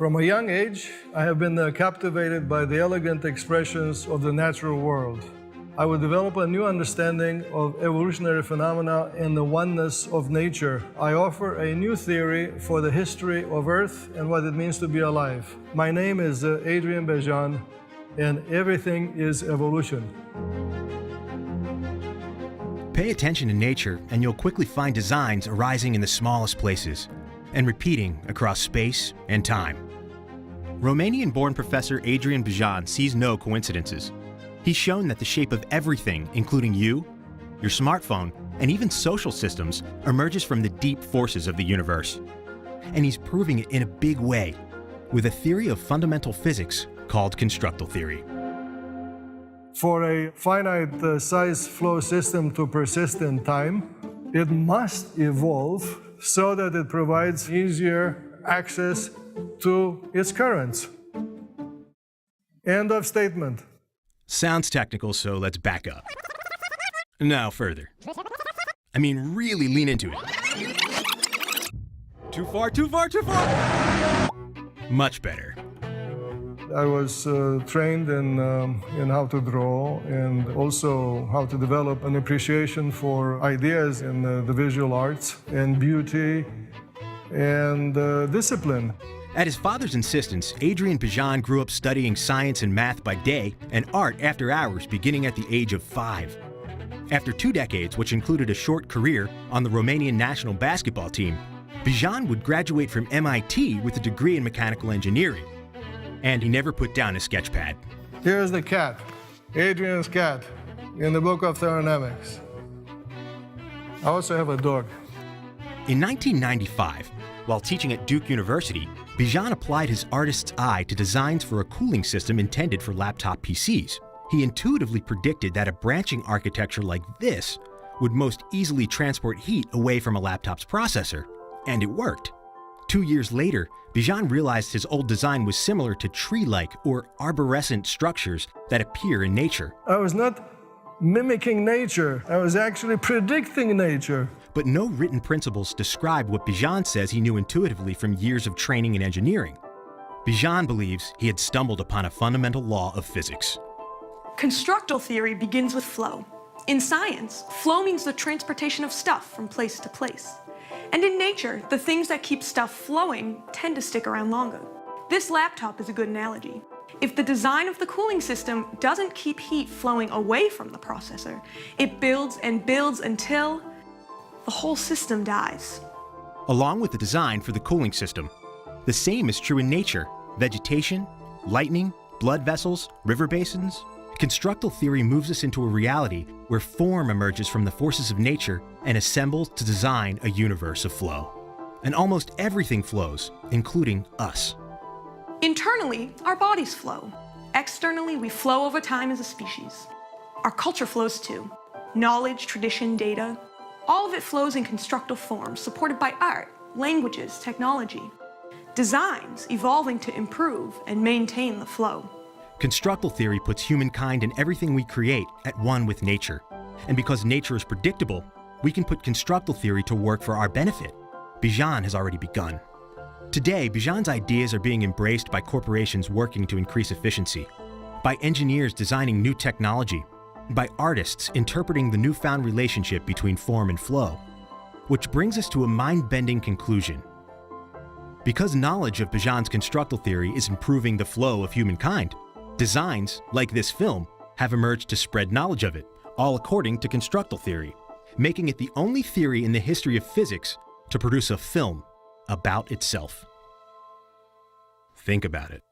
From a young age, I have been captivated by the elegant expressions of the natural world. I would develop a new understanding of evolutionary phenomena and the oneness of nature. I offer a new theory for the history of Earth and what it means to be alive. My name is Adrian Bejan, and everything is evolution. Pay attention to nature, and you'll quickly find designs arising in the smallest places and repeating across space and time. Romanian-born professor Adrian Bejan sees no coincidences. He's shown that the shape of everything, including you, your smartphone, and even social systems, emerges from the deep forces of the universe. And he's proving it in a big way, with a theory of fundamental physics called Constructal theory. For a finite size flow system to persist in time, it must evolve so that it provides easier access to its currents. End of statement. Sounds technical, so let's back up. Now further. I mean, really lean into it. Too far, too far, too far! Much better. I was trained in how to draw and also how to develop an appreciation for ideas in the visual arts and beauty and discipline. At his father's insistence, Adrian Bejan grew up studying science and math by day and art after hours beginning at the age of 5. After 2 decades, which included a short career on the Romanian national basketball team, Bejan would graduate from MIT with a degree in mechanical engineering. And he never put down his sketch pad. Here's the cat, Adrian's cat, in the book of thermodynamics. I also have a dog. In 1995, while teaching at Duke University, Bejan applied his artist's eye to designs for a cooling system intended for laptop PCs. He intuitively predicted that a branching architecture like this would most easily transport heat away from a laptop's processor, and it worked. 2 years later, Bejan realized his old design was similar to tree-like or arborescent structures that appear in nature. I was not mimicking nature, I was actually predicting nature. But no written principles describe what Bejan says he knew intuitively from years of training in engineering. Bejan believes he had stumbled upon a fundamental law of physics. Constructal theory begins with flow. In science, flow means the transportation of stuff from place to place. And in nature, the things that keep stuff flowing tend to stick around longer. This laptop is a good analogy. If the design of the cooling system doesn't keep heat flowing away from the processor, it builds and builds until the whole system dies. Along with the design for the cooling system, the same is true in nature. Vegetation, lightning, blood vessels, river basins. Constructal theory moves us into a reality where form emerges from the forces of nature and assembles to design a universe of flow. And almost everything flows, including us. Internally, our bodies flow. Externally, we flow over time as a species. Our culture flows too. Knowledge, tradition, data, all of it flows in constructal form, supported by art, languages, technology. Designs evolving to improve and maintain the flow. Constructal theory puts humankind and everything we create at one with nature. And because nature is predictable, we can put constructal theory to work for our benefit. Bejan has already begun. Today, Bejan's ideas are being embraced by corporations working to increase efficiency, by engineers designing new technology, by artists interpreting the newfound relationship between form and flow. Which brings us to a mind-bending conclusion. Because knowledge of Bejan's constructal theory is improving the flow of humankind, designs, like this film, have emerged to spread knowledge of it, all according to constructal theory, making it the only theory in the history of physics to produce a film about itself. Think about it.